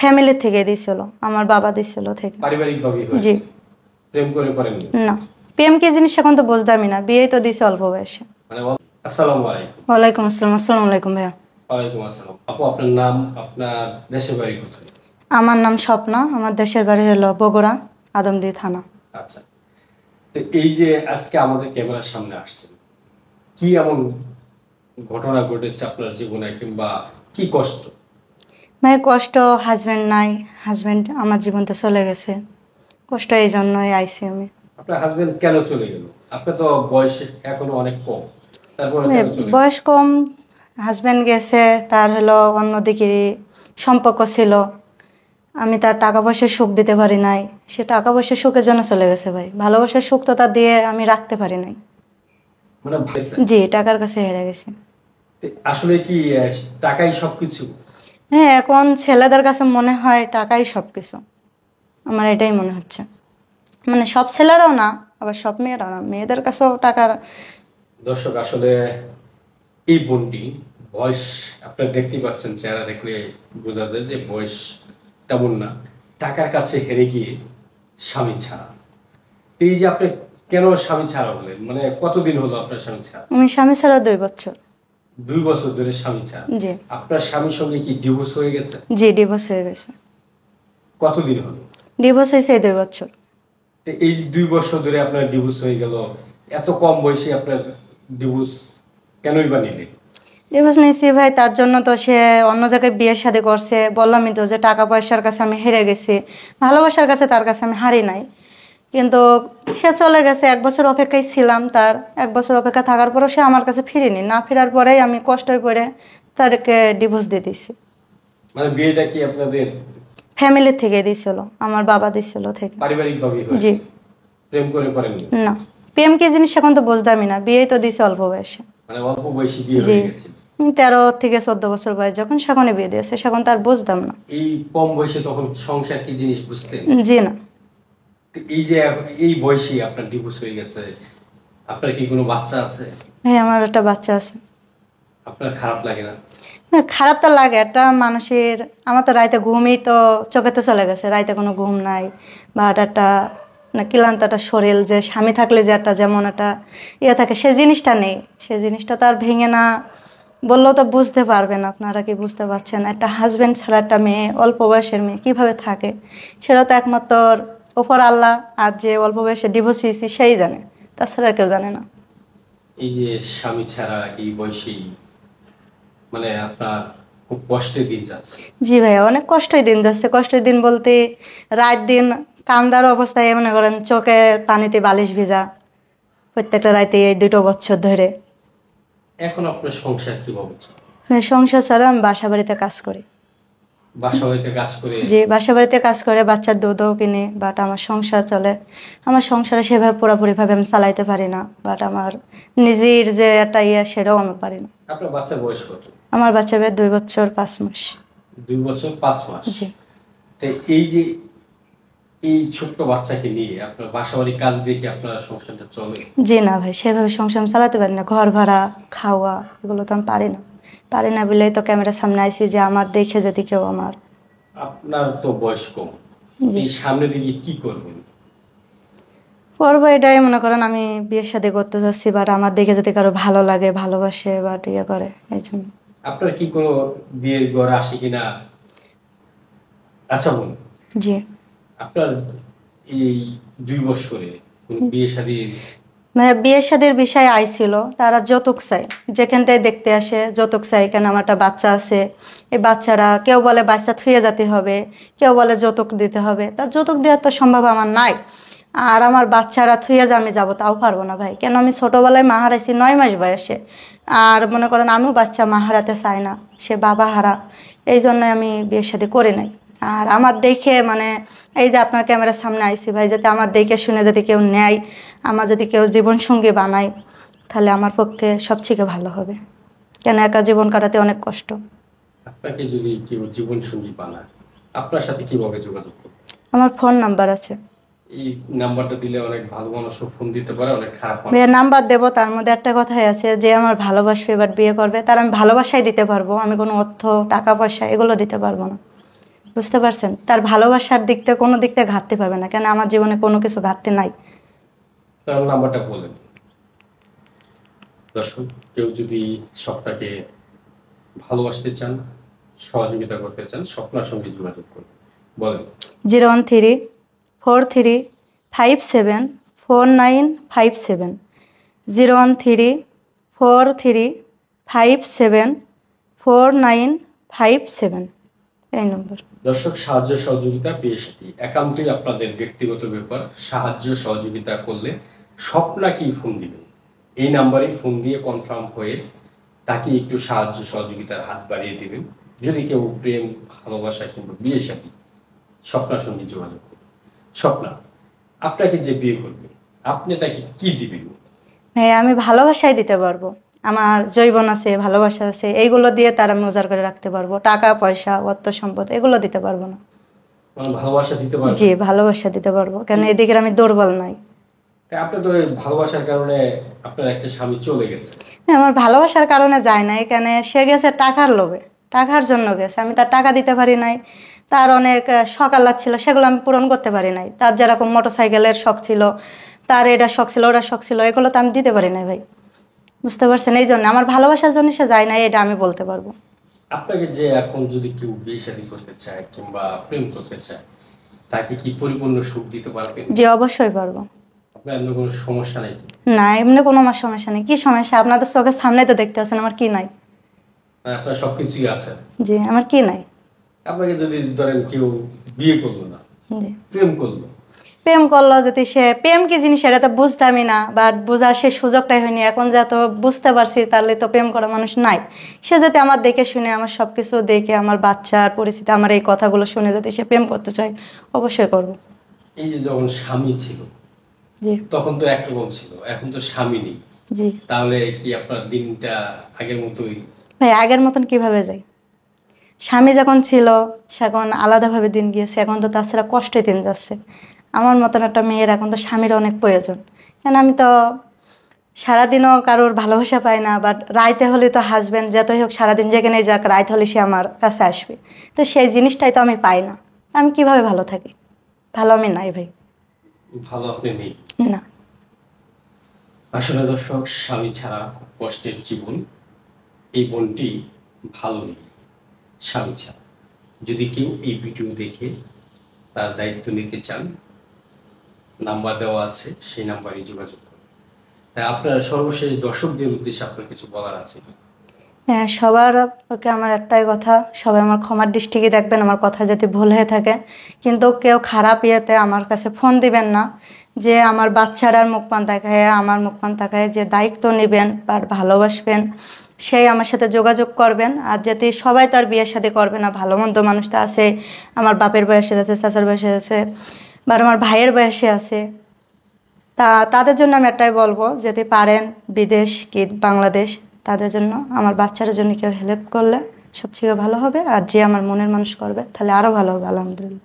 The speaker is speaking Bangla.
ফ্যামিলি থেকে দিছিল, আমার বাবা দিছিল থেকে। পারিবারিকভাবে জি। হয়েছে? প্রেম করে করেননি? না, প্রেম কি জিনিস এখন তো বুঝতামই না, বিয়ে তো দিছে অল্প বয়সে। মানে আসসালামু আলাইকুম। ওয়ালাইকুম আসসালাম। আসসালামু আলাইকুম ভাইয়া। ওয়ালাইকুম আসসালাম। আপু, আপনার নাম, আপনার দেশের বাড়ি কোথায়? আমার নাম স্বপ্না, আমার দেশের বাড়ি হলো বগুড়া, আদমদী থানা। আচ্ছা, তো এই যে আজকে আমাদের ক্যামেরার সামনে আসছেন, কি এমন ঘটনা ঘটেছে আপনার জীবনে, কিংবা কি কষ্ট? ভাই কষ্ট, হাজবেন্ড নাই, হাজবেন্ড আমার জীবন তো চলে গেছে, কষ্ট এই জন্যই আইসি আমি। আপনার হাজবেন্ড কেন চলে গেল? আপনার তো বয়স এখনো অনেক কম, তারপরে কেন চলে গেল? বয়স কম, হাজবেন্ড গেছে, তার হলো অন্যদিকে সম্পর্ক ছিল, আমি তার টাকা পয়সার সুখ দিতে পারি নাই, সে টাকা পয়সার সুখের জন্য চলে গেছে ভাই, ভালোবাসার সুখ তো তার দিয়ে আমি রাখতে পারি নাই। মানে জি, টাকার কাছে হেরে গেছে। আসলে কি টাকাই সবকিছু? হ্যাঁ, এখন ছেলেদের কাছে মনে হয় টাকাই সব কিছু, আমার এটাই মনে হচ্ছে। মানে সব ছেলেরাও না, আবার সব মেয়েরাও না, মেয়েদের কাছেও টাকার। দর্শক, আসলে এই বোনটি বয়স আপনারা দেখতেই পাচ্ছেন, চেহারা দেখলে বোঝা যায় যে বয়স তেমন না, টাকার কাছে হেরে গিয়ে স্বামী ছাড়া। এই যে আপনি কেন স্বামী ছাড়া হলেন, মানে কতদিন হলো আপনার স্বামী ছাড়া? আমি স্বামী ছাড়া 2 বছর। 2 বছর ধরে স্বামী ছাড়া? জি। আপনার স্বামীর সঙ্গে কি ডিভোর্স হয়ে গেছে? জি, ডিভোর্স হয়ে গেছে। কতদিন হলো? ডিভোর্স হয়েছে 2 বছর। তো এই 2 বছর ধরে আপনার ডিভোর্স হয়ে গেল, এত কম বয়সে আপনার ডিভোর্স কেনই বা নিলেন? ডিভোর্স নিয়েছি ভাই, তার জন্য তো সে অন্য জায়গায় বিয়ে শাদী করছে, বললামই তো যে টাকা পয়সার কাছে আমি হেরে গেছি, ভালোবাসার কাছে তার কাছে আমি হারি নাই। কিন্তু সে চলে গেছে, 1 বছর অপেক্ষায় ছিলাম, তার 1 বছর অপেক্ষা থাকার পরও সে আমার কাছে ফিরেনি, না ফেরার পরেই আমি কষ্টে পড়ে তাদেরকে ডিভোর্স দিয়ে দিছি। মানে বিয়েটা কি আপনাদের ফ্যামিলি থেকে দিছিল, আমার বাবা দিছিল থেকে। পারিবারিকভাবে হয়েছে? জি। প্রেম করে করেননি? না, প্রেম কি জিনিস এখন তো বুঝতামই না, বিয়ে তো দিছে অল্প বয়সে। মানে অল্প বয়সী বিয়ে জি। হয়ে গেছে? 13 থেকে 14 বছর বয়স যখন, সেখানে বিয়ে দিয়েছে, সেখন তার বুঝতাম না। এই কম বয়সে তখন সংসার কি জিনিস বুঝতেন? জি না। তো এই যে এই বয়সে আপনার ডিভোর্স হয়ে গেছে, আপনার কি কোনো বাচ্চা আছে? হ্যাঁ, আমার একটা বাচ্চা আছে। আপনার খারাপ লাগে না? না, খারাপ তো লাগে, একটা মানুষের, আমার তো রাইতে ঘুমই তো চোখেতে চলে গেছে, রাইতে কোনো ঘুম নাই, বা একটা না ক্লান্ত একটা শরীর, যে স্বামী থাকলে যে একটা যেমন একটা ইয়ে থাকে, সে জিনিসটা নেই, সে জিনিসটা তার ভেঙে না বললেও তো বুঝতে পারবেন, আপনারা কি বুঝতে পারছেন? একটা হাজবেন্ড ছাড়া একটা মেয়ে, অল্প বয়সের মেয়ে কিভাবে থাকে, সেটা তো একমাত্র ওপর আল্লাহ আর যে অল্প বয়সে ডিভোর্স হয়েছি সেই জানে, তাছাড়া কেউ জানে না। এই যে স্বামী ছাড়া এই বয়সেই মানে আপনার খুব কষ্টের দিন যাচ্ছে? জি ভাইয়া, অনেক কষ্টই দিন যাচ্ছে, কষ্টের দিন বলতে রাত দিন কান্দার অবস্থায়, মনে করেন চোখে পানিতে বালিশ ভেজা, প্রত্যেকটা রাতে এই 2 বছর ধরে। এখন আপনার সংসার কিভাবে চলে? সংসার ছাড়া আমি বাসা বাড়িতে কাজ করি। বাসা বাড়িতে কাজ করে? যে বাসা বাড়িতে কাজ করে বাচ্চার দুধও কিনে, বাট আমার সংসার চলে, আমার সংসারে সেভাবে পুরোপুরিভাবে আমি চালাইতে পারি না, বাট আমার নিজের যে একটা ইয়ে, সেটাও আমি পারি না। আপনার বাচ্চার বয়স কত? আমার বাচ্চা বের 2 বছর 5 মাস। 2 বছর 5 মাস? জি। তো এই যে এই ছোট্ট বাচ্চাকে নিয়ে আপনার বাসা বাড়ির কাজ দিয়ে কি আপনার সংসারটা চলে? জি না ভাই, সেভাবে সংসার আমি চালাতে পারি না, ঘর ভাড়া, খাওয়া, এগুলো তো আমি পারি না বলেই তো ক্যামেরার সামনে আইসি, যে আমার দেখে যদি কেউ আমার। আপনার তো বয়স কম, জি। এই সামনের দিকে কি করবেন? করবো এটাই, মনে করেন আমি বিয়ের সাথে করতে চাচ্ছি, বাট আমার দেখে যদি কারো ভালো লাগে, ভালোবাসে, বাট ইয়ে করে, এই জন্য। আপনার কি কোনো বিয়ের ঘর আসে কিনা? আচ্ছা বোন, জি। আপনার এই 2 বছরে কোনো বিয়ে শাদী? মানে বিয়ের সাথের বিষয় আইছিল, তারা যৌতুক চাই, যেখান থেকে দেখতে আসে যৌতুক চাই, কেন আমার একটা বাচ্চা আছে, এই বাচ্চারা কেউ বলে বাচ্চা থুয়ে যেতে হবে, কেউ বলে যৌতুক দিতে হবে, তা যৌতুক দেওয়ার তো সম্ভব আমার নাই, আর আমার বাচ্চারা থুয়ে যে আমি যাবো তাও পারবো না ভাই, কেন আমি ছোটোবেলায় মা হারাইছি 9 মাস বয়সে, আর মনে করেন আমিও বাচ্চা মা হারাতে চাই না, সে বাবা হারা, এই জন্য আমি বিয়ের সাথে করি নাই। আর আমার দেখে মানে এই যে আপনার ক্যামেরার সামনে আইসি ভাই, যাতে আমার দেখে শুনে যদি কেউ নেয়, আমার যদি কেউ জীবনসঙ্গী বানায়, তাহলে আমার পক্ষে সবথেকে ভালো হবে, কেন একা জীবন কাটাতে অনেক কষ্ট। আপনাকে যদি কেউ জীবন সঙ্গী বানায়, আপনার সাথে কিভাবে যোগাযোগ করবে? আমার ফোন নাম্বার আছে। এই নাম্বারটা দিলে অনেক ভালো মানুষও ফোন দিতে পারে, অনেক খারাপ মানুষ। বিয়ের নাম্বার দেবো, তার মধ্যে একটা কথাই আছে, যে আমার ভালোবাসবে এবার বিয়ে করবে, তার আমি ভালোবাসাই দিতে পারবো, আমি কোনো অর্থ টাকা পয়সা এগুলো দিতে পারবো না, বুঝতে পারছেন? তার ভালোবাসার দিক থেকে কোনো দিক থেকে ঘাটতি পাবে না, কেন আমার জীবনে কোনো কিছু ঘাটতি নাই। তার নাম্বারটা বলেন। দর্শক, কেউ যদি স্বপ্নাকে ভালোবাসতে চান, সহযোগিতা করতে চান, স্বপ্নার সঙ্গে যোগাযোগ করুন। বলেন। 013-5749557, 013-43574957, এই নম্বর। দর্শক, সাহায্য সহযোগিতা বিয়ে সাথী একান্তই আপনাদের ব্যক্তিগত ব্যাপার। সাহায্য সহযোগিতা করলে স্বপ্নাকেই ফোন দিবেন, এই নাম্বারে ফোন দিয়ে কনফার্ম হয়ে তাকে একটু সাহায্য সহযোগিতার হাত বাড়িয়ে দিবেন। যদি কেউ প্রেম, ভালোবাসা কিংবা বিয়ে সাথী, স্বপ্নার সঙ্গে যোগাযোগ করুন। স্বপ্না, আপনাকে যে বিয়ে করবে আপনি তাকে কি দিবেন? হ্যাঁ, আমি ভালোবাসাই দিতে পারবো। আমার জৈবন আছে, ভালোবাসা আছে, এইগুলো দিয়ে তার আমি উজাড় করে রাখতে পারবো। টাকা পয়সা, অর্থ সম্পদ এগুলো দিতে পারবো না। মানে ভালোবাসা দিতে পারবেন? জি, ভালোবাসা দিতে পারবো, কেন এদিকে আমি দুর্বল নাই। তাই আপনি তো এই ভালোবাসার কারণে আপনার একটা স্বামী চলে গেছে। হ্যাঁ, আমার ভালোবাসার কারণে যায় না, এখানে সে গেছে টাকার লোভে, টাকার জন্য গেছে। আমি তার টাকা দিতে পারি নাই। তার অনেক শখ আহ্লাদ ছিল, সেগুলো আমি পূরণ করতে পারি নাই। তার যেরকম মোটরসাইকেলের শখ ছিল, তার এটা শখ ছিল, ওটা শখ ছিল, এগুলো তো আমি দিতে পারি নাই ভাই। বুঝতে পারছেন? এই জন্য আমার ভালোবাসার জন্য সে যায় না, এটা আমি বলতে পারবো। আপনাকে যে এখন যদি কেউ বিয়ে শাদী করতে চায় কিংবা প্রেম করতে চায়, তাকে কি পরিপূর্ণ সুখ দিতে পারবেন? জি, অবশ্যই পারবো। আপনার এমন কোনো সমস্যা নেই? না, এমনি কোনো আমার সমস্যা নেই। কি সমস্যা? আপনাদের চোখের সামনে তো দেখতে পাচ্ছেন আমার কি নাই। আপনার সবকিছুই আছে। জি, আমার কি নাই। আপনাকে যদি ধরেন কেউ বিয়ে করলো না, জি, প্রেম করলো, প্রেম করলো, যদি সে প্রেম কি জিনিস এটা তো বুঝতামই না, বা বোঝার সে সুযোগটাই হয়নি। এখন যা তো বুঝতে পারছি, তাহলে তো প্রেম করা মানুষ নাই। সে যদি আমার দেখে শুনে, আমার সবকিছু দেখে, আমার বাচ্চার পরিস্থিতি, আমার এই কথাগুলো শুনে যদি সে প্রেম করতে চায়, অবশ্যই করবো। এই যে যখন স্বামী ছিল জি, তখন তো একরকম ছিল, এখন তো স্বামী নেই, জি তাহলে কি আপনার দিনটা আগের মতোই? ভাই, আগের মতন কিভাবে যায়? স্বামী যখন ছিল সেখন আলাদাভাবে দিন গিয়েছে, এখন তো তাছাড়া কষ্টে দিন যাচ্ছে। আমার মতন একটা মেয়ের এখন তো স্বামীর অনেক প্রয়োজন। কেন আমি তো সারাদিনও কারোর ভালোবাসা পাই না, বাট রাইতে হলে তো হাজব্যান্ড যতই হোক সারাদিন যেখানে যাক, রাইতে হলে সে আমার কাছে আসবে। তো সেই জিনিসটাই তো আমি পাই না। আমি কিভাবে ভালো থাকি? ভালো আমি নাই ভাই, ভালো আপনি নেই। না। আসলে দর্শক, স্বামী ছাড়া কষ্টের জীবন। এই বোনটি ভালো নেই স্বামী ছাড়া। যদি কেউ এই ভিডিও দেখে তার দায়িত্ব নিতে চান, নাম্বার দেওয়া আছে, সেই নাম্বারে যোগাযোগ করুন। তাই আপনার সর্বশেষ দর্শকদের উদ্দেশ্যে আপনার কিছু বলার আছে? হ্যাঁ, সবার ওকে আমার একটাই কথা, সবাই আমার ক্ষমার দৃষ্টিকে দেখবেন, আমার কথা যদি ভুল হয়ে থাকে। কিন্তু কেউ খারাপ ইয়েতে আমার কাছে ফোন দিবেন না। যে আমার বাচ্চাটার মুখ পান তাকায়, আমার মুখ পান তাকায় যে দায়িত্ব নেবেন বা ভালোবাসবেন, সেই আমার সাথে যোগাযোগ করবেন। আর যাতে সবাই তার বিয়ের সাথে করবে না, ভালো মন্দ মানুষটা আছে, আমার বাপের বয়সের আছে, চাচার বয়সের আছে, বা আমার ভাইয়ের বয়সে আছে। তাদের জন্য আমি একটাই বলবো, যদি পারেন বিদেশ কি বাংলাদেশ, তাদের জন্য, আমার বাচ্চার জন্য কেউ হেল্প করলে সবচেয়ে ভালো হবে। আর যে আমার মনের মানুষ করবে তাহলে আরও ভালো হবে, আলহামদুলিল্লাহ।